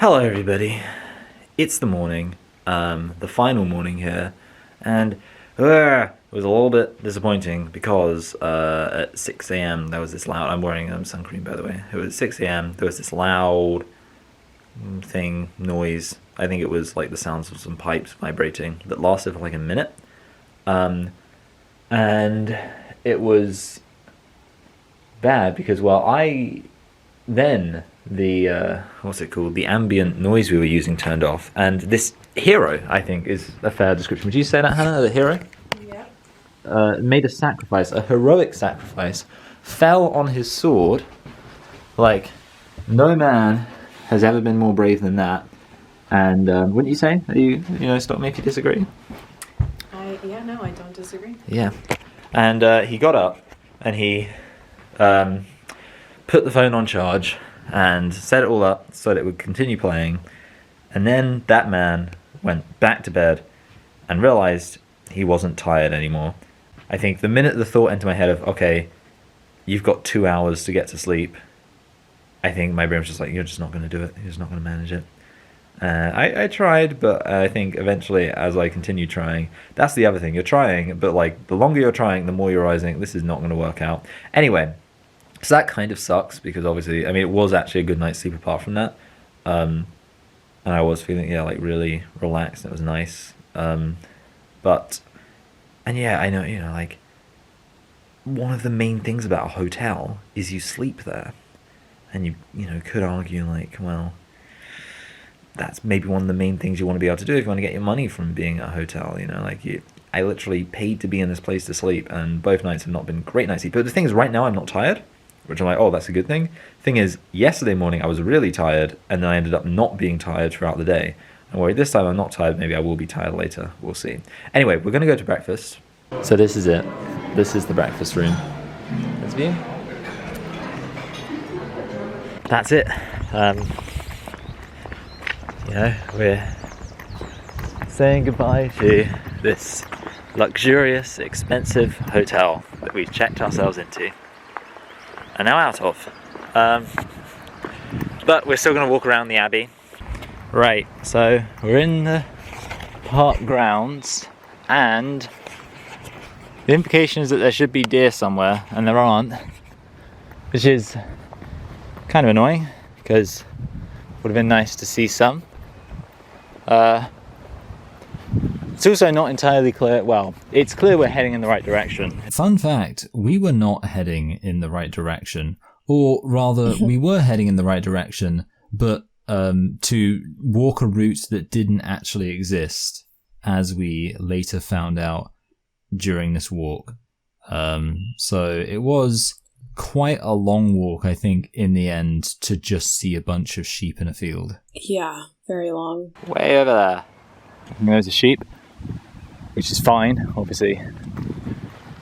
Hello everybody, it's the morning, the final morning here, and it was a little bit disappointing because at 6 a.m. there was this loud, I'm wearing sun cream by the way, it was 6 a.m. there was this loud noise, I think it was like the sounds of some pipes vibrating, that lasted for like a minute, and it was bad because, well, the ambient noise we were using turned off, and this hero, I think, is a fair description. Would you say that, Hannah? The hero? Yeah. Made a sacrifice, a heroic sacrifice, fell on his sword, like, no man has ever been more brave than that, and wouldn't you say? You stop me if you disagree? No, I don't disagree. Yeah. And he got up, and he put the phone on charge, and set it all up so that it would continue playing, and then that man went back to bed and realized he wasn't tired anymore. I think the minute the thought entered my head of, okay, you've got 2 hours to get to sleep, I think my brain was just like, you're just not going to do it, you're just not going to manage it. I tried, but I think eventually as I continued trying, that's the other thing, you're trying, but like the longer you're trying, the more you're realizing this is not going to work out. Anyway, so that kind of sucks because obviously, I mean, it was actually a good night's sleep apart from that. And I was feeling, like really relaxed. It was nice. And yeah, I know, like, one of the main things about a hotel is you sleep there. And you could argue, like, well, that's maybe one of the main things you want to be able to do if you want to get your money from being at a hotel, I literally paid to be in this place to sleep, and both nights have not been great nights sleep. But the thing is, right now I'm not tired, which I'm like, oh, that's a good thing. Thing is, yesterday morning I was really tired, and then I ended up not being tired throughout the day. And worry, this time I'm not tired, maybe I will be tired later, we'll see. Anyway, we're going to go to breakfast. So this is it. This is the breakfast room. Let's view. That's it. We're saying goodbye to this luxurious, expensive hotel that we checked ourselves into. And now out of. But we're still going to walk around the Abbey. Right, so we're in the park grounds, and the implication is that there should be deer somewhere, and there aren't, which is kind of annoying, because it would have been nice to see some. It's also not entirely clear, well, it's clear we're heading in the right direction. Fun fact, we were not heading in the right direction, or rather, we were heading in the right direction, but to walk a route that didn't actually exist, as we later found out during this walk. So it was quite a long walk, I think, in the end, to just see a bunch of sheep in a field. Yeah, very long. Way over there. There's a sheep, which is fine, obviously.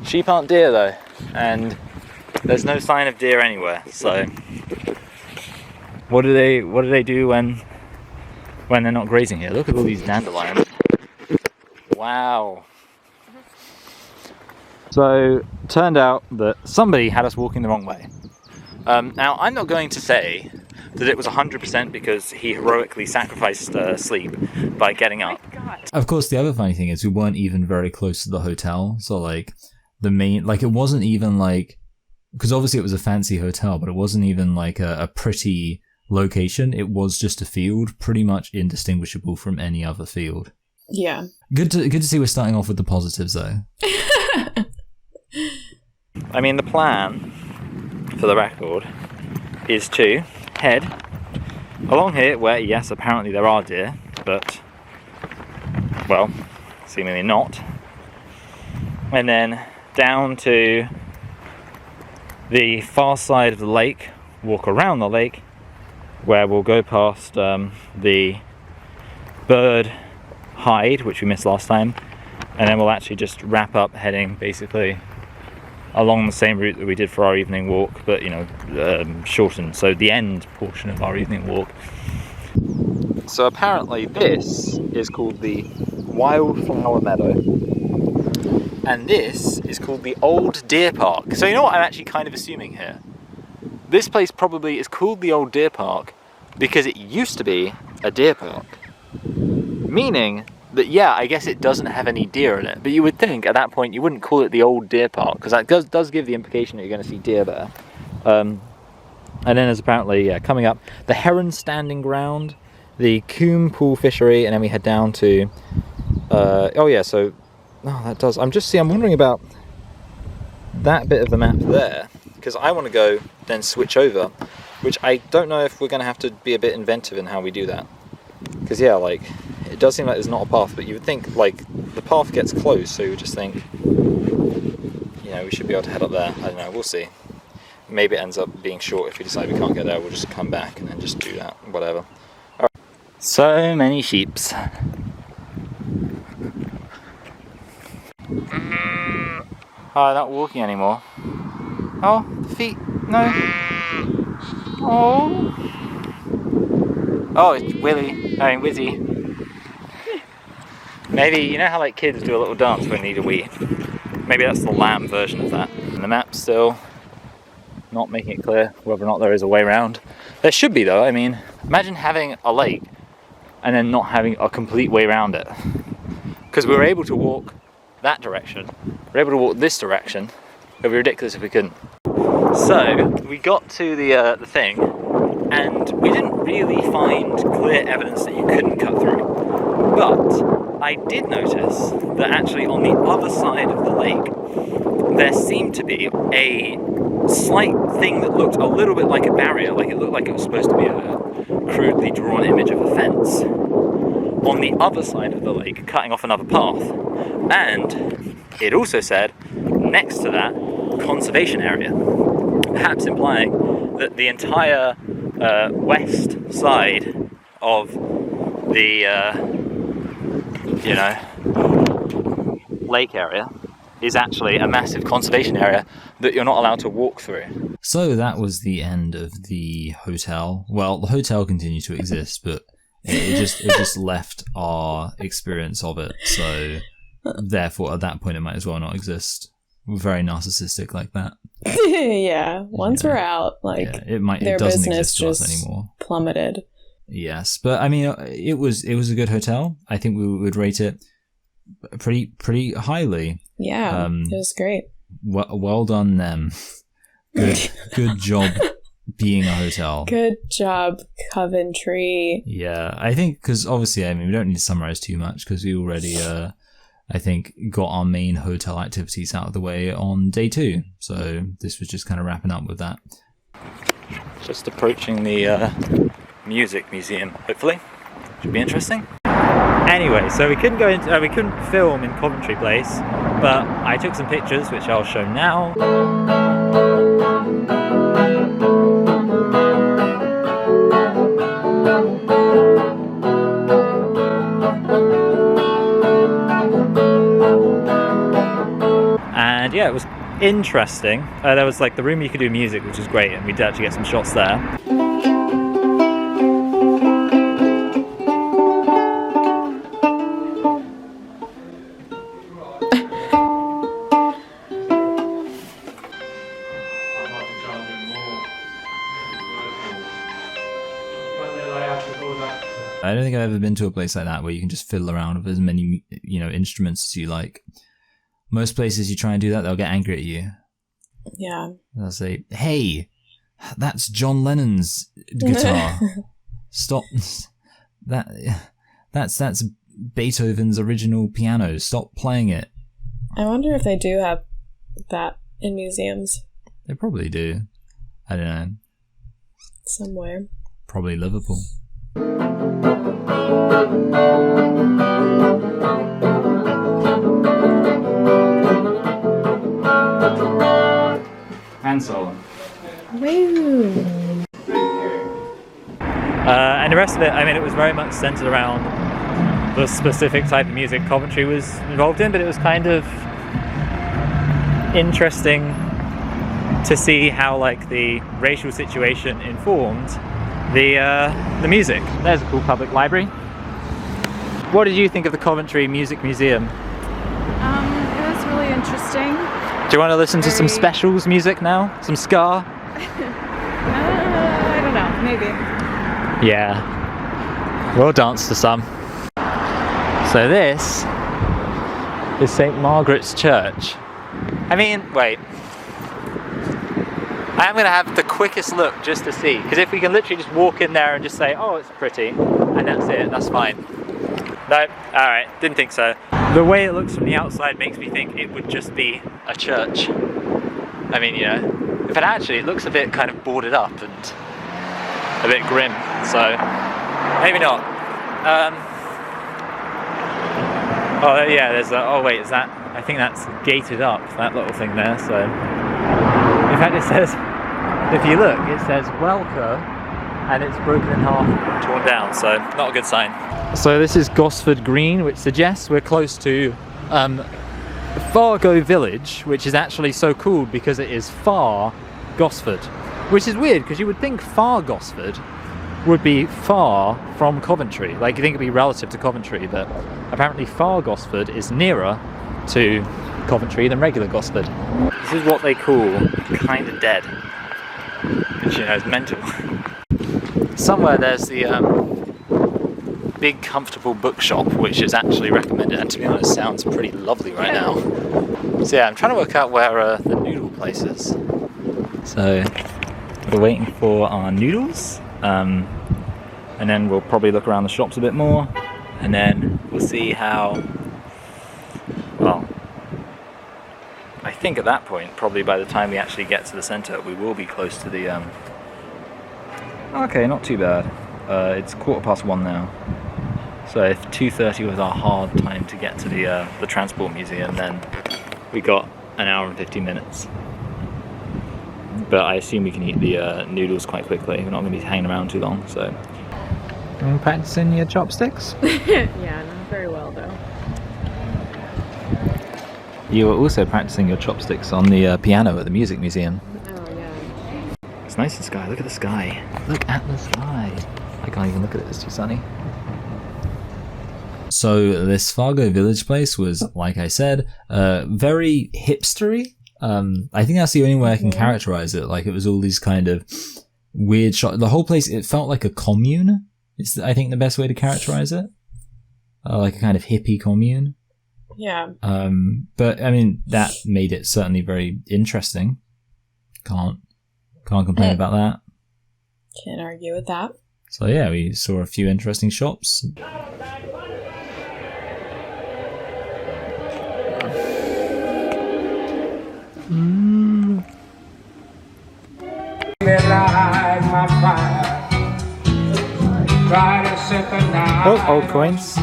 Sheep aren't deer though, and there's no sign of deer anywhere, so what do they do when they're not grazing here? Look at all these dandelions. Wow. So, turned out that somebody had us walking the wrong way. Now, I'm not going to say that it was 100% because he heroically sacrificed sleep by getting up. Of course, the other funny thing is we weren't even very close to the hotel, so like it wasn't even like, because obviously it was a fancy hotel, but it wasn't even like a pretty location. It was just a field, pretty much indistinguishable from any other field. Yeah. Good to see we're starting off with the positives though. I mean, the plan, for the record, is to head along here where, yes, apparently there are deer, but, well, seemingly not, and then down to the far side of the lake, walk around the lake, where we'll go past the bird hide, which we missed last time, and then we'll actually just wrap up heading basically along the same route that we did for our evening walk, but shortened, so the end portion of our evening walk. So apparently this is called the Wildflower Meadow, and this is called the Old Deer Park. So you know what I'm actually kind of assuming here? This place probably is called the Old Deer Park because it used to be a deer park. Meaning that, yeah, I guess it doesn't have any deer in it, but you would think at that point you wouldn't call it the old deer park, because that does give the implication that you're going to see deer there. And then there's apparently, yeah, coming up, the Heron Standing Ground, the Coombe Pool Fishery, and then we head down to, that does, I'm wondering about that bit of the map there, because I want to go then switch over, which I don't know if we're going to have to be a bit inventive in how we do that. Because, yeah, like, it does seem like there's not a path, but you would think, like, the path gets closed, so you would just think, you know, we should be able to head up there. I don't know, we'll see. Maybe it ends up being short if we decide we can't get there, we'll just come back and then just do that, whatever. Alright. So many sheeps. Oh, they're not walking anymore. Oh, the feet, no. Oh. Oh, it's Wizzy. Maybe, you know how like kids do a little dance when they need a wee? Maybe that's the lamb version of that. And the map's still not making it clear whether or not there is a way around. There should be though, I mean, imagine having a lake and then not having a complete way around it. Because we were able to walk that direction, we were able to walk this direction, it would be ridiculous if we couldn't. So, we got to the thing, and we didn't really find clear evidence that you couldn't cut through. But I did notice that actually on the other side of the lake, there seemed to be a slight thing that looked a little bit like a barrier, like it looked like it was supposed to be a crudely drawn image of a fence, on the other side of the lake, cutting off another path. And it also said, next to that, conservation area, perhaps implying that the entire west side of the lake area is actually a massive conservation area that you're not allowed to walk through. So that was the end of the hotel. Well, the hotel continued to exist, but it just left our experience of it. So therefore, at that point, it might as well not exist. We're very narcissistic like that. Yeah, once we're out, like, yeah, it doesn't exist to us anymore. Plummeted. Yes, but I mean, it was a good hotel. I think we would rate it pretty highly. Yeah, it was great. Well done them. Good job being a hotel. Good job, Coventry. Yeah, I think because obviously, I mean, we don't need to summarize too much because we already, I think, got our main hotel activities out of the way on day 2. So this was just kind of wrapping up with that. Just approaching the music museum, hopefully. Should be interesting. Anyway, so we couldn't film in Coventry Place, but I took some pictures, which I'll show now. And yeah, it was interesting. There was like the room you could do music, which was great, and we did actually get some shots there. I don't think I've ever been to a place like that where you can just fiddle around with as many, instruments as you like. Most places you try and do that, they'll get angry at you. Yeah. They'll say, "Hey, that's John Lennon's guitar. Stop. That's Beethoven's original piano. Stop playing it." I wonder if they do have that in museums. They probably do. I don't know. Somewhere. Probably Liverpool. And solo. Woo! And the rest of it, I mean, it was very much centered around the specific type of music Coventry was involved in, but it was kind of interesting to see how like the racial situation informed the music. There's a cool public library. What did you think of the Coventry Music Museum? It was really interesting. Do you want to listen to some specials music now? Some ska? I don't know, maybe. Yeah. We'll dance to some. So this is St. Margaret's Church. I mean, wait. I am going to have the quickest look just to see, because if we can literally just walk in there and just say, oh, it's pretty, and that's it, that's fine. No, alright, didn't think so. The way it looks from the outside makes me think it would just be a church. I mean, you know, but actually it looks a bit kind of boarded up and a bit grim, so maybe not. Oh yeah, there's a, oh wait, is that, I think that's gated up, that little thing there, so. In fact it says, if you look, it says welcome, and it's broken in half, torn down, so not a good sign. So this is Gosford Green, which suggests we're close to Fargo Village, which is actually so called because it is far Gosford, which is weird because you would think far Gosford would be far from Coventry, like you think it'd be relative to Coventry, but apparently far Gosford is nearer to Coventry than regular Gosford. This is what they call kinda dead, which, you know, is mental. Somewhere there's the big comfortable bookshop, which is actually recommended, and to be honest sounds pretty lovely right now. So yeah, I'm trying to work out where the noodle place is. So we're waiting for our noodles, and then we'll probably look around the shops a bit more, and then we'll see how, well, I think at that point, probably by the time we actually get to the centre, we will be close to the, okay, not too bad. It's 1:15 now. So if 2:30 was our hard time to get to the Transport Museum, then we got an hour and 50 minutes. But I assume we can eat the noodles quite quickly. We're not going to be hanging around too long, so. Practicing your chopsticks? Yeah, not very well though. You were also practicing your chopsticks on the piano at the Music Museum. Oh yeah. It's nice in the sky. Look at the sky. Look at the sky. I can't even look at it. It's too sunny. So this Fargo Village place was, like I said, very hipstery. I think that's the only way I can characterize it. Like, it was all these kind of weird shots. The whole place, it felt like a commune. It's, I think, the best way to characterize it. Like a kind of hippie commune. Yeah. But I mean, that made it certainly very interesting. Can't complain about that. Can't argue with that. So yeah, we saw a few interesting shops. Oh, old coins.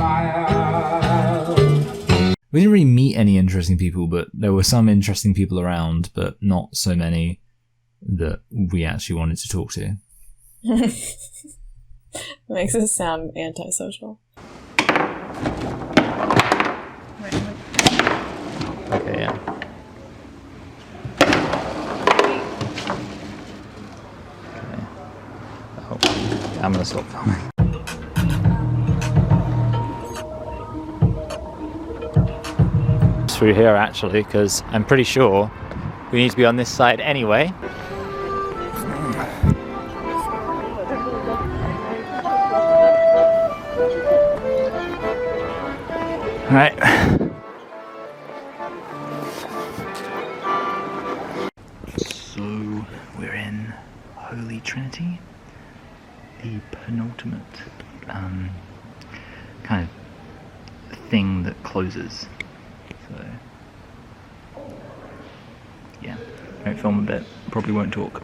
We didn't really meet any interesting people, but there were some interesting people around, but not so many that we actually wanted to talk to. Makes it sound antisocial. Okay, yeah. Okay. Oh, I'm gonna stop filming. Through here actually, because I'm pretty sure we need to be on this side anyway. Right. So we're in Holy Trinity, the penultimate kind of thing that closes. So yeah, won't film a bit, probably won't talk.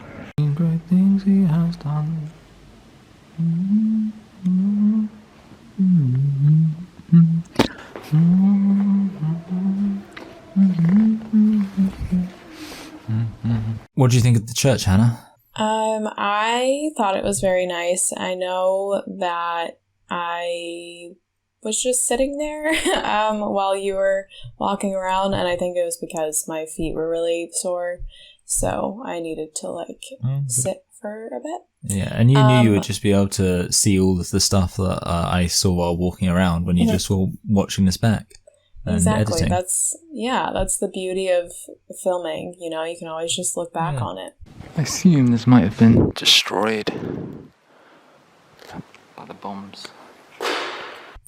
Great things he has done. What do you think of the church, Hannah? I thought it was very nice. I know that I was just sitting there while you were walking around, and I think it was because my feet were really sore, so I needed to sit for a bit. Yeah, and you knew you would just be able to see all of the stuff that I saw while walking around when you just were watching this back and exactly. editing. That's the beauty of filming. You know, you can always just look back on it. I assume this might have been destroyed by the bombs.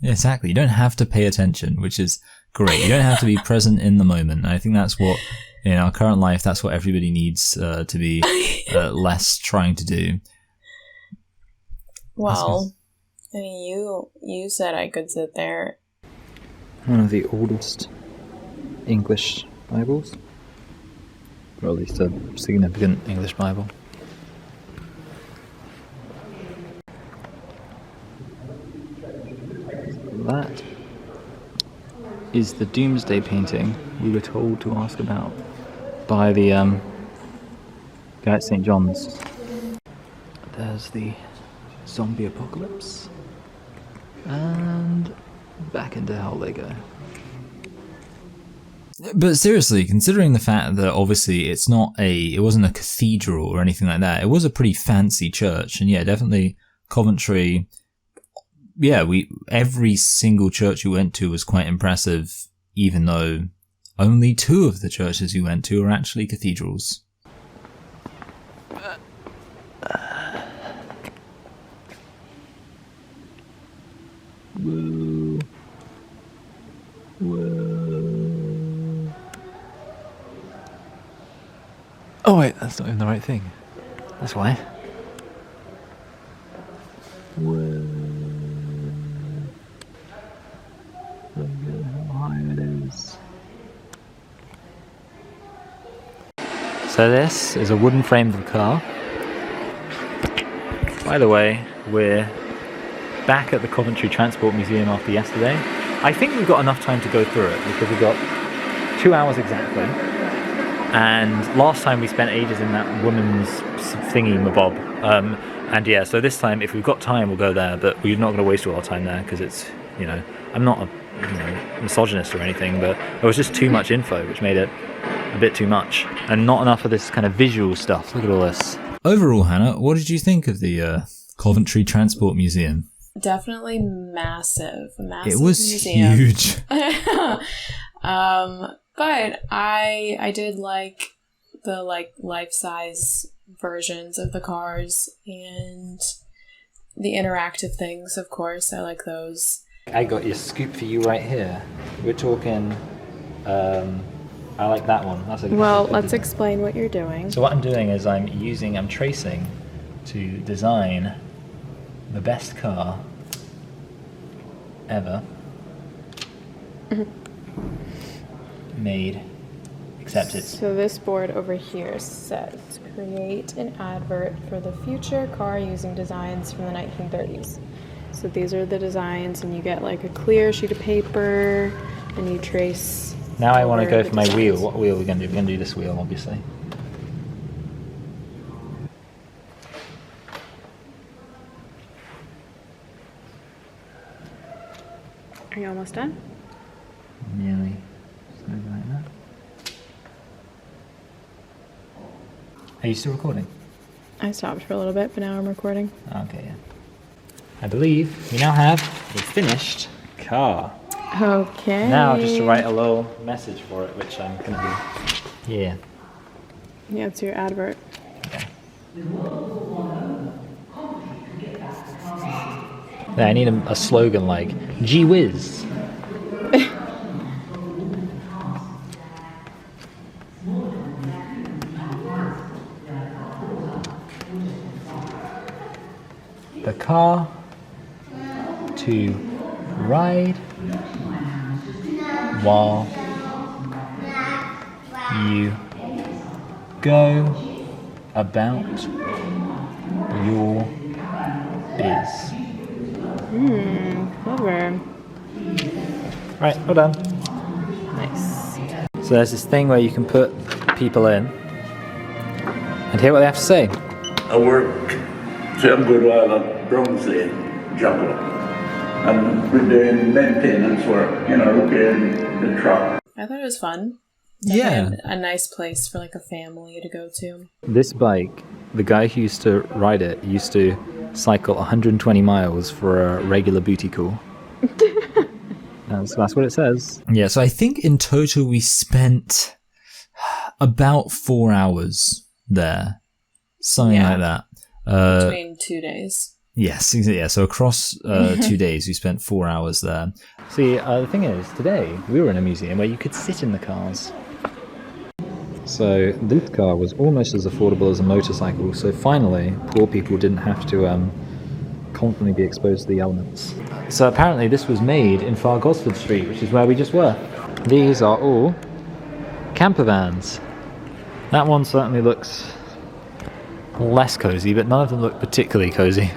Exactly. You don't have to pay attention, which is great. You don't have to be present in the moment. And I think that's what, in our current life, that's what everybody needs to be less trying to do. Well, I mean, you said I could sit there. One of the oldest English Bibles. Or at least a significant English Bible. That is the Doomsday painting we were told to ask about by the guy at St. John's. There's the zombie apocalypse. And back into hell they go. But seriously, considering the fact that obviously it wasn't a cathedral or anything like that, it was a pretty fancy church, and yeah, definitely Coventry. Yeah, every single church we went to was quite impressive, even though only 2 of the churches we went to are actually cathedrals. Whoa. Whoa. Oh wait, that's not even the right thing. That's why. Whoa. Look at how high it is. So this is a wooden frame of a car. By the way, we're back at the Coventry Transport Museum after yesterday. I think we've got enough time to go through it because we've got 2 hours exactly. And last time we spent ages in that woman's thingy-mabob. And yeah, so this time, if we've got time, we'll go there, but we're not going to waste all our time there because it's, I'm not a misogynist or anything, but there was just too much info, which made it a bit too much. And not enough of this kind of visual stuff. Look at all this. Overall, Hannah, what did you think of the Coventry Transport Museum? Definitely massive It was museum. huge. But I did like the life-size versions of the cars and the interactive things, of course. I like those. I got your scoop for you right here. We're talking, I like that one. Well, let's explain what you're doing. So what I'm doing is I'm tracing to design the best car ever made, except it's... So this board over here says, create an advert for the future car using designs from the 1930s. So these are the designs, and you get like a clear sheet of paper, and you trace... Now I want to go for my wheel. What wheel are we going to do? We're going to do this wheel, obviously. Are you almost done? Nearly. Something like that. Are you still recording? I stopped for a little bit, but now I'm recording. Okay, yeah. I believe we now have a finished car. Okay. Now just to write a little message for it, which I'm going to do. Yeah. Yeah, it's your advert. Okay. Yeah, I need a slogan like, gee whiz. The car to ride while you go about your biz. Clever. Right, well done. Nice. So there's this thing where you can put people in and hear what they have to say. I work some good while at Bromsley, Juggler, and we're doing maintenance work, looking the truck. I thought it was fun. Yeah. Definitely a nice place for like a family to go to. This bike, the guy who used to ride it used to cycle 120 miles for a regular booty call. That's what it says. Yeah, so I think in total we spent about 4 hours there. Something like that. Between 2 days. Yes, yeah. So across 2 days, we spent 4 hours there. See, the thing is, today we were in a museum where you could sit in the cars. So this car was almost as affordable as a motorcycle. So finally, poor people didn't have to constantly be exposed to the elements. So apparently, this was made in Fargo Street, which is where we just were. These are all camper vans. That one certainly looks less cozy, but none of them look particularly cozy.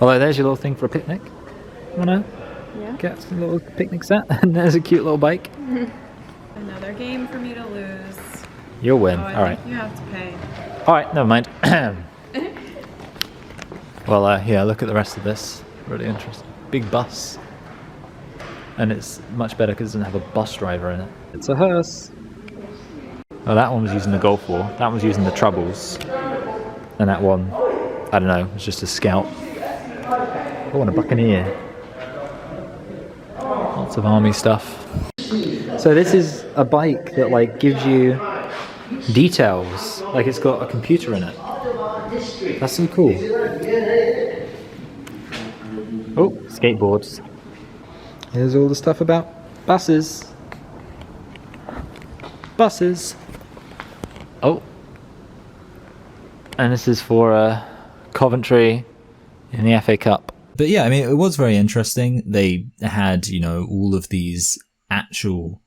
Although there's your little thing for a picnic. You wanna get a little picnic set? And there's a cute little bike. Another game for me to lose. You'll win. Oh, I All right. think you have to pay. All right, never mind. Well, yeah, look at the rest of this. Really interesting. Big bus. And it's much better because it doesn't have a bus driver in it. It's a hearse. Oh, that one was using the Gulf War. That one was using the Troubles. And that one, I don't know, was just a scout. Oh, and a buccaneer. Lots of army stuff. So this is a bike that like gives you details. Like it's got a computer in it. That's so cool. Oh, skateboards. Here's all the stuff about buses. Buses. Oh. And this is for Coventry in the FA Cup. But yeah, I mean, it was very interesting. They had, you know, all of these actual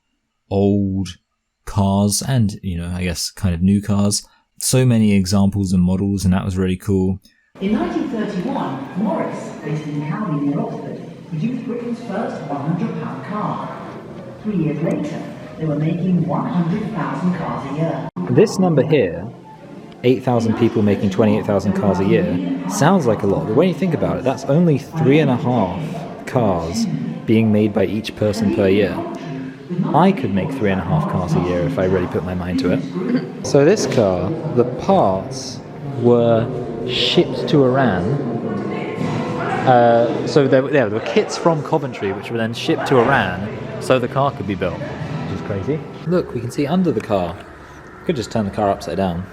old cars and, you know, I guess kind of new cars. So many examples and models, and that was really cool. In 1931, Morris, based in Cowley near Oxford, produced Britain's first £100 car. 3 years later, they were making 100,000 cars a year. This number here, 8,000 people making 28,000 cars a year, sounds like a lot, but when you think about it, that's only 3.5 cars being made by each person per year. I could make 3.5 cars a year if I really put my mind to it. So this car, the parts were shipped to Iran. So there were kits from Coventry which were then shipped to Iran so the car could be built, which is crazy. Look, we can see under the car. Could just turn the car upside down.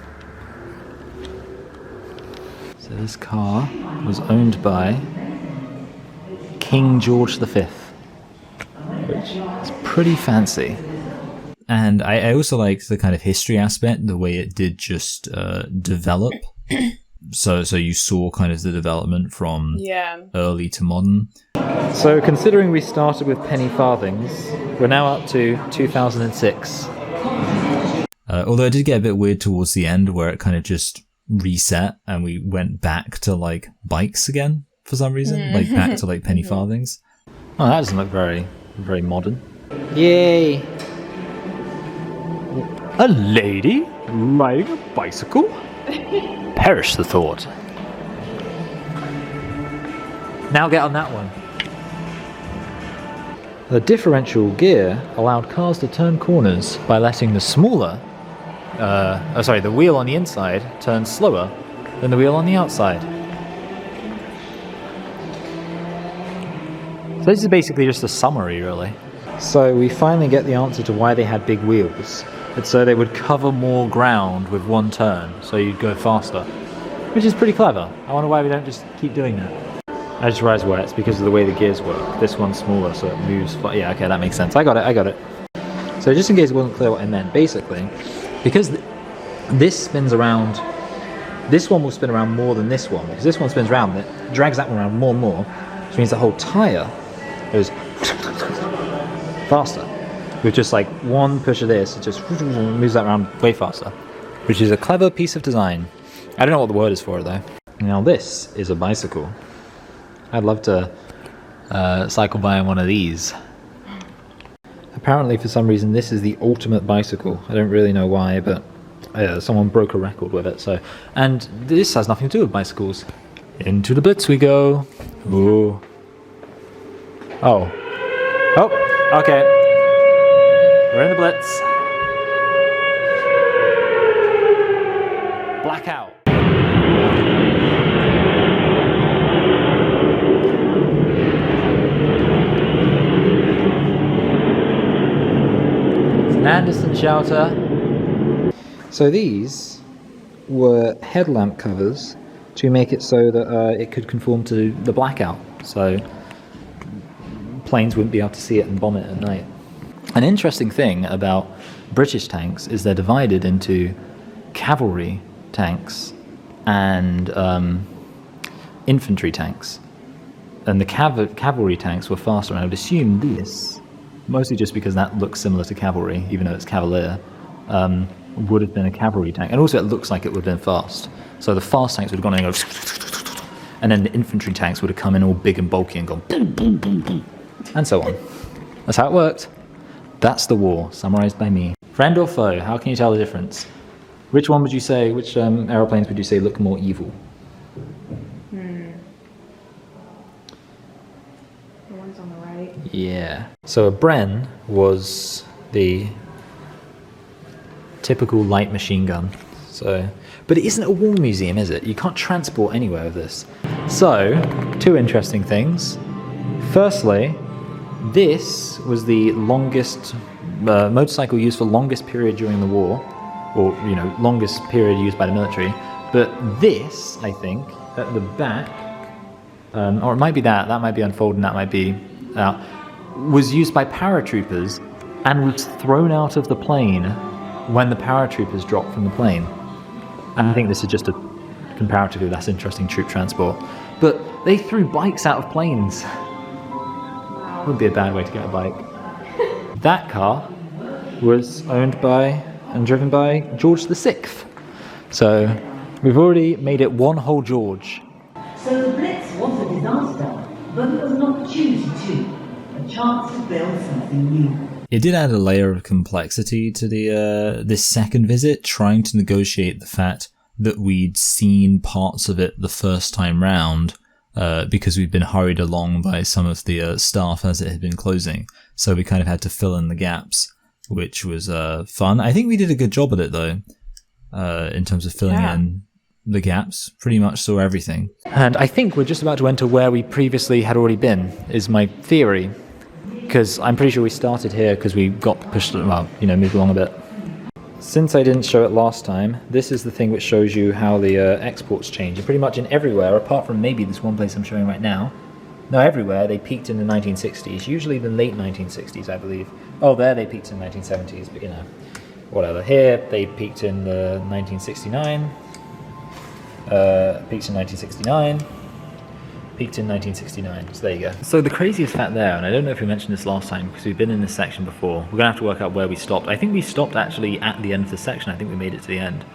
So this car was owned by King George V, which is pretty fancy. And I also liked the kind of history aspect, the way it did just develop. So you saw kind of the development from early to modern. So considering we started with penny farthings, we're now up to 2006. Although it did get a bit weird towards the end where it kind of just reset and we went back to like bikes again for some reason, like back to like penny farthings. Oh, that doesn't look very, very modern. Yay! A lady riding a bicycle? Perish the thought. Now get on that one. The differential gear allowed cars to turn corners by letting the the wheel on the inside turn slower than the wheel on the outside. So this is basically just a summary, really. So we finally get the answer to why they had big wheels. It's so they would cover more ground with one turn, so you'd go faster. Which is pretty clever. I wonder why we don't just keep doing that. I just realized why. It's because of the way the gears work. This one's smaller, so it moves. Yeah, okay, that makes sense. I got it. So just in case it wasn't clear what I meant, basically, because this spins around, this one will spin around more than this one, because this one spins around, it drags that one around more and more, which means the whole tyre goes faster. With just like one push of this, it just moves that around way faster, which is a clever piece of design. I don't know what the word is for it though. Now this is a bicycle. I'd love to cycle by on one of these. Apparently for some reason this is the ultimate bicycle. I don't really know why, but someone broke a record with it. So, and this has nothing to do with bicycles. Into the Blitz we go. Ooh. Oh, okay. We're in the Blitz. Blackout. It's an Anderson shouter. So these were headlamp covers to make it so that it could conform to the blackout, so planes wouldn't be able to see it and bomb it at night. An interesting thing about British tanks is they're divided into cavalry tanks and infantry tanks. And the cavalry tanks were faster, and I would assume this, mostly just because that looks similar to cavalry, even though it's cavalier, would have been a cavalry tank. And also it looks like it would have been fast. So the fast tanks would have gone in and go, and then the infantry tanks would have come in all big and bulky and gone boom, boom, boom, boom, and so on. That's how it worked. That's the war, summarized by me. Friend or foe, how can you tell the difference? Which one would you say, which aeroplanes would you say look more evil? The ones on the right. Yeah. So a Bren was the typical light machine gun. So, but it isn't a war museum, is it? You can't transport anywhere with this. So, two interesting things. Firstly, this was the longest motorcycle used for longest period during the war, or longest period used by the military. But this, I think, at the back, or it might be that might be unfolding, that might be out, was used by paratroopers and was thrown out of the plane when the paratroopers dropped from the plane. And I think this is just a comparatively less interesting troop transport. But they threw bikes out of planes. Would be a bad way to get a bike. That car was owned by and driven by George VI. So we've already made it one whole George. So the Blitz was a disaster, but it was an opportunity too. A chance to build something new. It did add a layer of complexity to the this second visit, trying to negotiate the fact that we'd seen parts of it the first time round, because we'd been hurried along by some of the staff as it had been closing. So we kind of had to fill in the gaps, which was fun. I think we did a good job at it though, in terms of filling in the gaps. Pretty much saw everything. And I think we're just about to enter where we previously had already been, is my theory. Because I'm pretty sure we started here because we got pushed, moved along a bit. Since I didn't show it last time, this is the thing which shows you how the exports change. And pretty much in everywhere, apart from maybe this one place I'm showing right now, no, everywhere they peaked in the 1960s, usually the late 1960s, I believe. Oh, there they peaked in the 1970s, but whatever. Here they peaked in 1969, peaked in 1969, peaked in 1969, so there you go. So the craziest fact there, and I don't know if we mentioned this last time because we've been in this section before, we're going to have to work out where we stopped. I think we stopped actually at the end of the section. I think we made it to the end.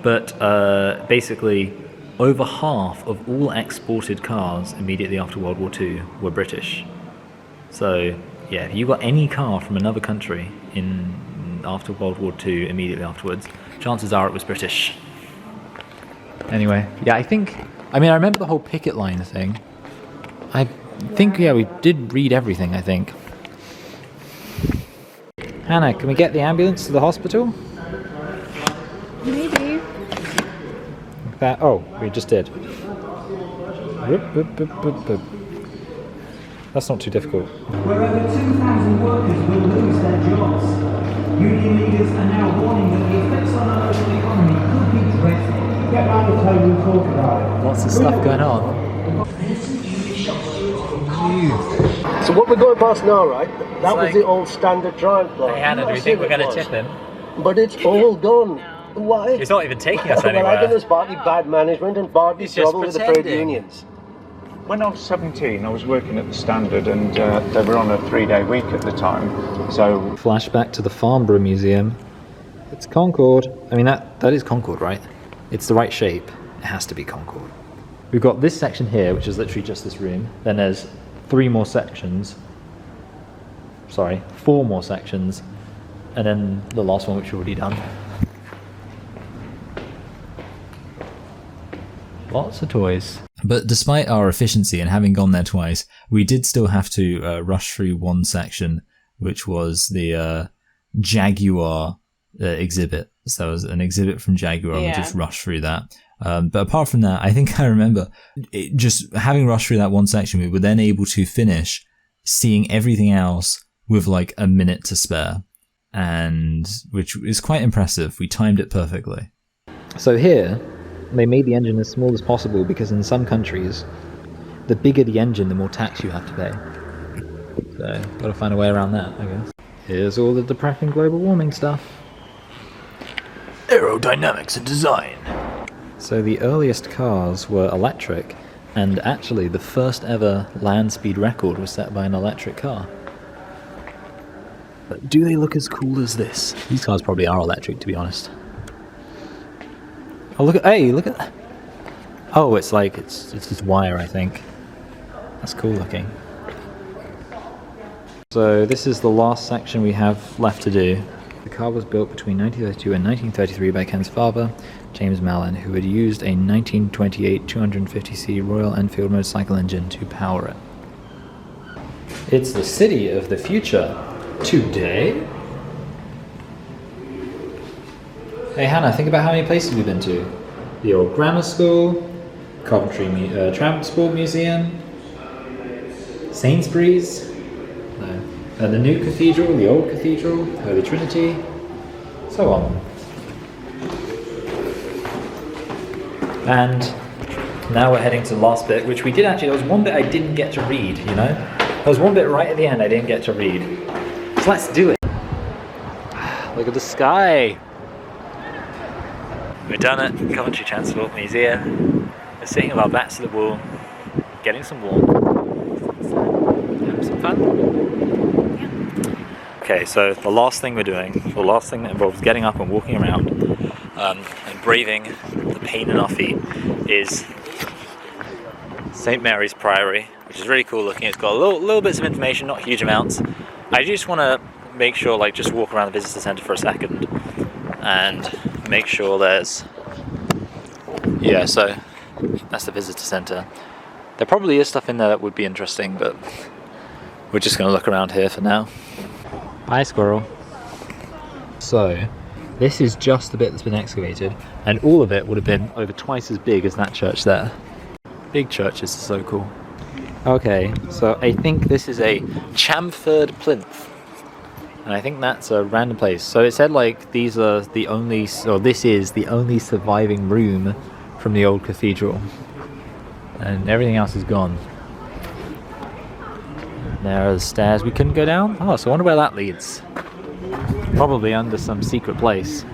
But basically, over half of all exported cars immediately after World War II were British. So yeah, if you got any car from another country after World War II immediately afterwards, chances are it was British. Anyway, yeah, I remember the whole picket line thing. I think, we did read everything, I think. Hannah, can we get the ambulance to the hospital? Maybe. We just did. That's not too difficult. Where over 2,000 workers will lose their jobs. Union leaders are now warning that the effects on our local economy could be dreadful. Get round the table and talk about it. Lots of stuff going on. So what we're going past now, right? That was the old standard drive block. Hey Hannah, do we think we're going to tip him? But it's all done. Why? It's not even taking us Well, I anywhere. think there's partly bad management and partly He's just trouble with the trade pretending. unions. When I was 17, I was working at the Standard, and they were on a 3-day week at the time. So Flashback to the Farnborough Museum. It's Concorde. That is Concorde, right? It's the right shape. It has to be Concorde. We've got this section here, which is literally just this room. Then there's 4 more sections. And then the last one, which we've already done. Lots of toys. But despite our efficiency and having gone there twice, we did still have to rush through one section, which was the Jaguar exhibit. So there was an exhibit from Jaguar, and we just rushed through that. But apart from that, I think I remember just having rushed through that one section, we were then able to finish seeing everything else with like a minute to spare, and which is quite impressive. We timed it perfectly. So here, they made the engine as small as possible because in some countries, the bigger the engine, the more tax you have to pay. So, gotta find a way around that, I guess. Here's all the depressing global warming stuff. Aerodynamics and design. So the earliest cars were electric, and actually the first ever land speed record was set by an electric car. But do they look as cool as this? These cars probably are electric, to be honest. Oh, look at that. Oh, it's just wire, I think. That's cool looking. So this is the last section we have left to do. The car was built between 1932 and 1933 by Ken's father, James Mallon, who had used a 1928 250c Royal Enfield motorcycle engine to power it. It's the city of the future. Today? Hey Hannah, think about how many places we've been to. The old grammar school, Coventry Transport Museum, Sainsbury's, the new cathedral, the old cathedral, Holy Trinity, so on. And now we're heading to the last bit, which we did actually, there was one bit I didn't get to read, you know? There was one bit right at the end I didn't get to read. So let's do it. Look at the sky. We're done at Coventry Transport Museum. We're sitting with our backs to the wall, getting some warmth. Having some fun. Yeah. Okay, so the last thing we're doing, the last thing that involves getting up and walking around and braving the pain in our feet is St. Mary's Priory, which is really cool looking. It's got little bits of information, not huge amounts. I just want to make sure, like, just walk around the visitor centre for a second and make sure there's... Yeah, so that's the visitor centre. There probably is stuff in there that would be interesting, but we're just going to look around here for now. Hi, squirrel. So, this is just the bit that's been excavated, and all of it would have been over twice as big as that church there. Big churches are so cool. Okay, so I think this is a chamfered plinth. And I think that's a random place. So it said like these are the only, or this is the only surviving room from the old cathedral. And everything else is gone. There are the stairs we couldn't go down. Oh, so I wonder where that leads. Probably under some secret place.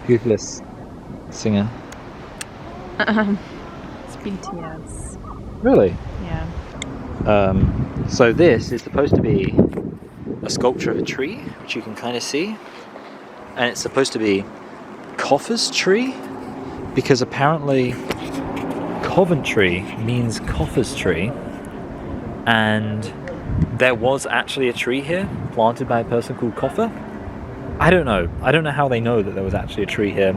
Who's this singer? It's BTS. Really? Yeah. So this is supposed to be a sculpture of a tree, which you can kind of see. And it's supposed to be Coffer's tree, because apparently Coventry means Coffer's tree. And there was actually a tree here, planted by a person called Coffer. I don't know how they know that there was actually a tree here,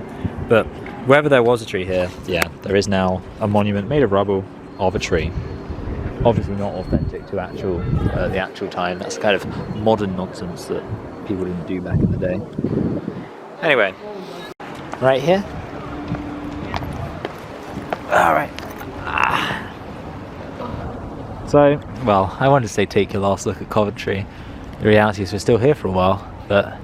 but wherever there was a tree here, yeah, there is now a monument made of rubble of a tree. Obviously not authentic to the actual time. That's kind of modern nonsense that people didn't do back in the day. Anyway, right here. All right. So, well, I wanted to say take your last look at Coventry. The reality is we're still here for a while, but...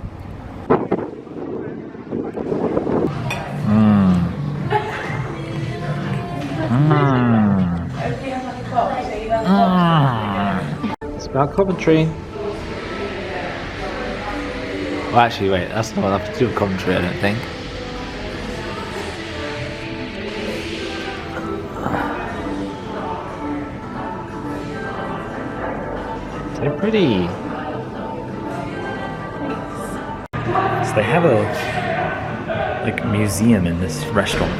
It's about Coventry. Well, actually, wait, that's not enough to do with Coventry, I don't think. So pretty. So they have a museum in this restaurant.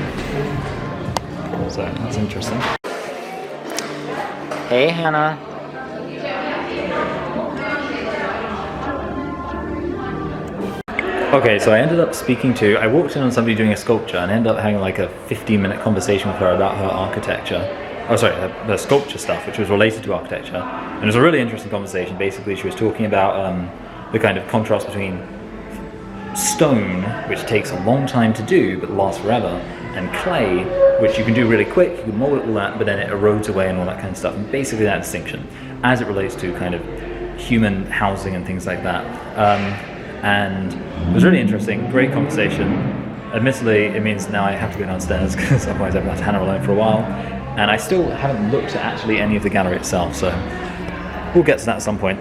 So that's interesting. Hey, Hannah. Okay, so I ended up I walked in on somebody doing a sculpture and ended up having like a 15-minute conversation with her about her architecture. Oh, sorry, her sculpture stuff, which was related to architecture. And it was a really interesting conversation. Basically, she was talking about the kind of contrast between stone, which takes a long time to do but lasts forever, and clay, which you can do really quick, you can mold it all that, but then it erodes away and all that kind of stuff. And basically that distinction, as it relates to kind of human housing and things like that. and it was really interesting, great conversation. Admittedly, it means now I have to go downstairs because otherwise I've left Hannah alone for a while, and I still haven't looked at actually any of the gallery itself, so we'll get to that at some point.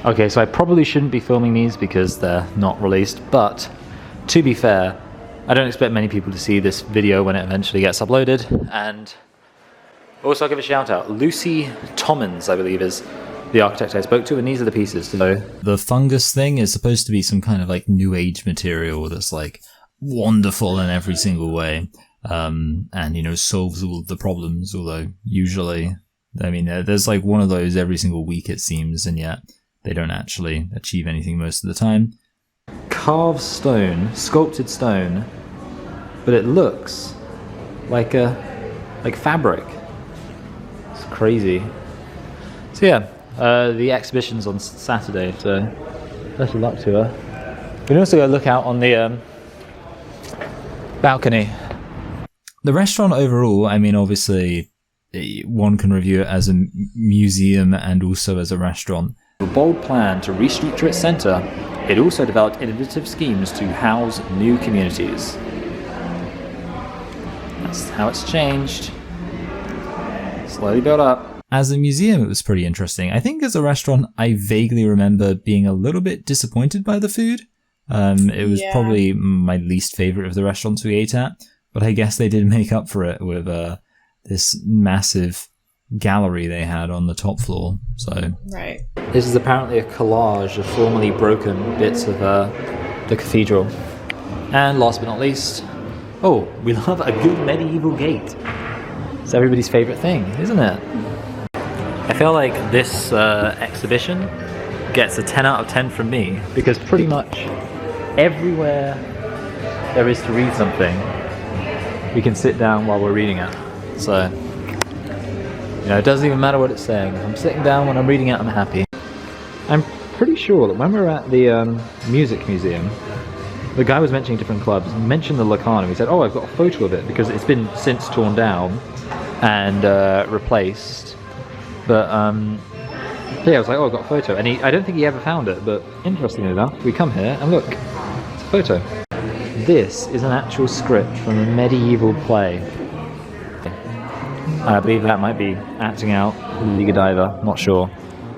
Okay, so I probably shouldn't be filming these because they're not released, but to be fair, I don't expect many people to see this video when it eventually gets uploaded. And also I'll give a shout out. Lucy Tommins, I believe, is the architect I spoke to, and these are the pieces. So the fungus thing is supposed to be some kind of like new age material that's like wonderful in every single way, and you know, solves all of the problems, although usually, I mean, there's like one of those every single week it seems, and yet they don't actually achieve anything most of the time. Carved stone, sculpted stone, but it looks like fabric. It's crazy. So yeah, the exhibition's on Saturday, so best of luck to her. We can also go look out on the balcony. The restaurant overall, I mean, obviously one can review it as a museum and also as a restaurant. A bold plan to restructure its centre, it also developed innovative schemes to house new communities. That's how it's changed. Slowly built up. As a museum, it was pretty interesting. I think as a restaurant, I vaguely remember being a little bit disappointed by the food. It was probably my least favourite of the restaurants we ate at, but I guess they did make up for it with this massive gallery they had on the top floor. So Right. This is apparently a collage of formerly broken bits of the cathedral. And last but not least, oh, we love a good medieval gate. It's everybody's favourite thing, isn't it? I feel like this exhibition gets a 10 out of 10 from me, because pretty much everywhere there is to read something, we can sit down while we're reading it. So, you know, it doesn't even matter what it's saying. If I'm sitting down when I'm reading it, I'm happy. I'm pretty sure that when we were at the music museum, the guy was mentioning different clubs, mentioned the Locarno. He said, oh, I've got a photo of it, because it's been since torn down and replaced. But yeah, I was like, oh, I've got a photo. And I don't think he ever found it, but interestingly enough, we come here and look, it's a photo. This is an actual script from a medieval play. I believe that might be acting out Liga Diva, not sure.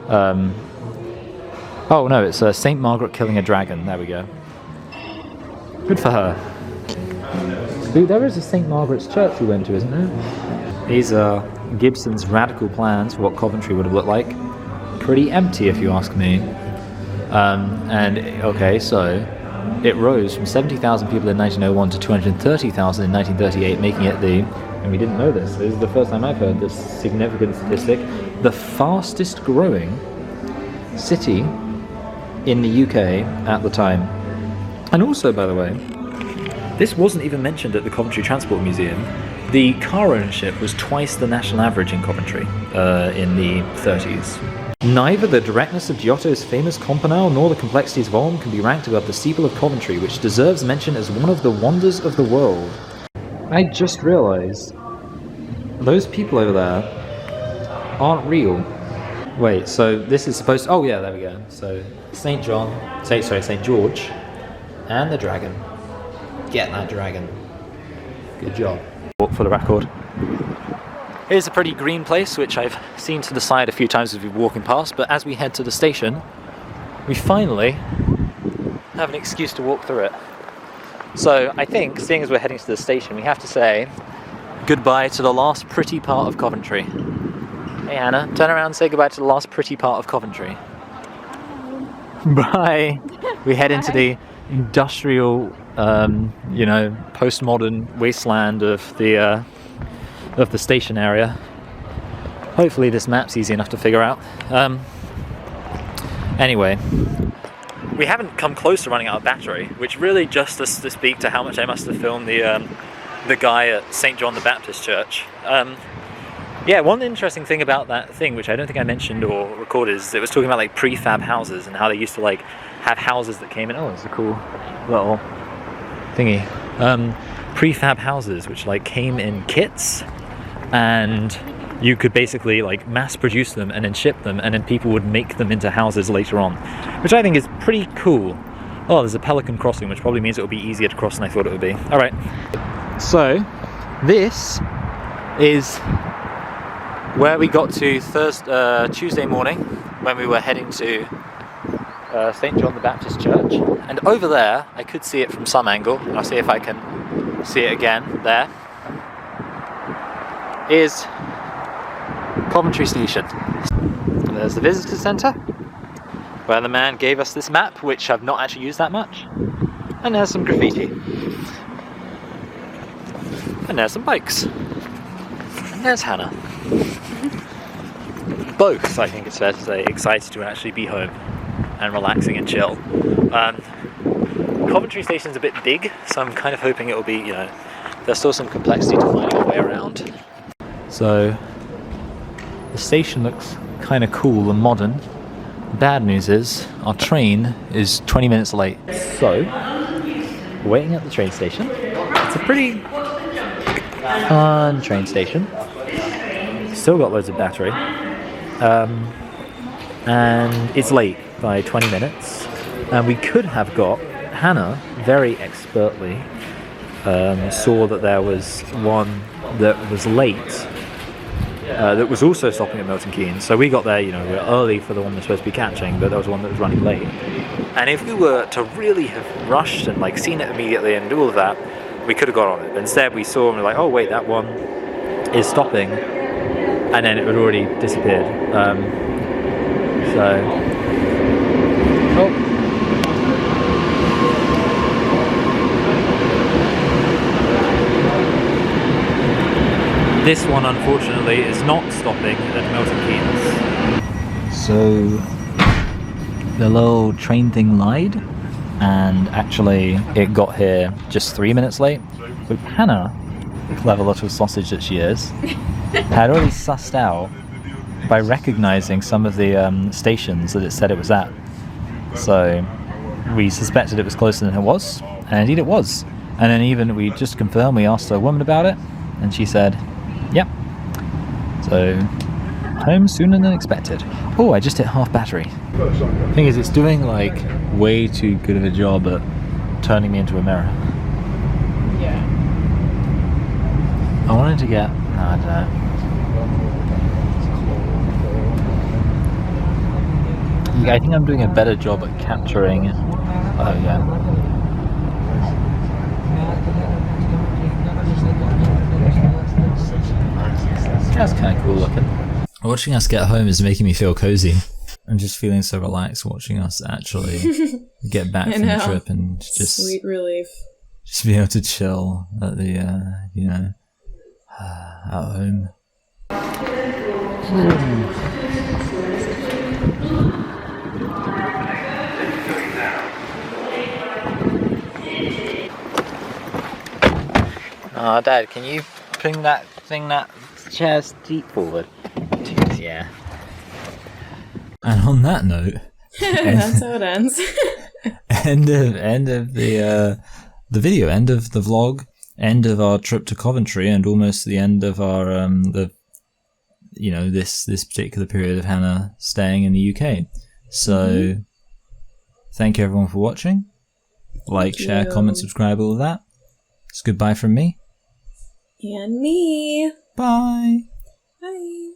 Oh no, it's Saint Margaret killing a dragon, there we go. Good for her. Dude, there is a St. Margaret's Church we went to, isn't there? These are Gibson's radical plans for what Coventry would have looked like. Pretty empty, if you ask me. Okay, so it rose from 70,000 people in 1901 to 230,000 in 1938, making it and we didn't know this is the first time I've heard this significant statistic, the fastest growing city in the UK at the time. And also, by the way, this wasn't even mentioned at the Coventry Transport Museum. The car ownership was twice the national average in Coventry in the 30s. Neither the directness of Giotto's famous Campanile nor the complexities of Ulm can be ranked above the steeple of Coventry, which deserves mention as one of the wonders of the world. I just realised those people over there aren't real. Wait, so this is supposed to... Oh yeah, there we go. So St. George, and the dragon. Get that dragon. Good job. For the record. Here's a pretty green place, which I've seen to the side a few times as we've been walking past, but as we head to the station, we finally have an excuse to walk through it. So I think, seeing as we're heading to the station, we have to say goodbye to the last pretty part of Coventry. Hey Hannah, turn around and say goodbye to the last pretty part of Coventry. Bye. We head into the industrial, postmodern wasteland of the station area. Hopefully this map's easy enough to figure out. Anyway, we haven't come close to running out of battery, which really just to speak to how much I must have filmed the guy at St. John the Baptist Church. Yeah, one interesting thing about that thing, which I don't think I mentioned or recorded, is it was talking about like prefab houses and how they used to like have houses that came in. Oh, it's a cool little thingy. Prefab houses, which like came in kits, and you could basically like mass produce them and then ship them, and then people would make them into houses later on, which I think is pretty cool. Oh, there's a pelican crossing, which probably means it will be easier to cross than I thought it would be. Alright, so this is where we got to Tuesday morning when we were heading to St. John the Baptist Church. And over there, I could see it from some angle. I'll see if I can see it again. There is Coventry Station. And there's the visitor centre, where the man gave us this map, which I've not actually used that much. And there's some graffiti. And there's some bikes. And there's Hannah. Both, I think it's fair to say, excited to actually be home and relaxing and chill. Coventry Station's a bit big, so I'm kind of hoping it'll be, you know, there's still some complexity to finding our way around. So, the station looks kind of cool and modern. Bad news is, our train is 20 minutes late. So, waiting at the train station. It's a pretty fun train station. Still got loads of battery. And it's late by 20 minutes. And we could have got, Hannah very expertly saw that there was one that was late that was also stopping at Milton Keynes. So we got there, you know, we were early for the one we're supposed to be catching, but there was one that was running late. And if we were to really have rushed and like seen it immediately and do all of that, we could have got on it. But instead we saw and we're like, oh wait, that one is stopping, and then it had already disappeared. This one, unfortunately, is not stopping at Milton Keynes. So, the little train thing lied, and actually it got here just 3 minutes late. But Hannah, the clever little sausage that she is, had already sussed out by recognizing some of the stations that it said it was at. So, we suspected it was closer than it was, and indeed it was. And then even we just confirmed, we asked a woman about it, and she said, yep. So, home sooner than expected. Oh, I just hit half battery. Thing is, it's doing like way too good of a job at turning me into a mirror. Yeah. I wanted to get, I don't know. I think I'm doing a better job at capturing. Oh yeah. That's kind of cool looking. Watching us get home is making me feel cozy. I'm just feeling so relaxed watching us actually get back from the trip and just sweet relief. Just be able to chill at the, you know, at home. Oh, Dad, can you bring that chair's seat forward? Yeah. And on that note, that's how it ends. end of the video, end of the vlog, end of our trip to Coventry, and almost the end of our this particular period of Hannah staying in the UK. So, thank you everyone for watching. Like, share, comment, subscribe, all of that. It's goodbye from me. And me. Bye. Bye.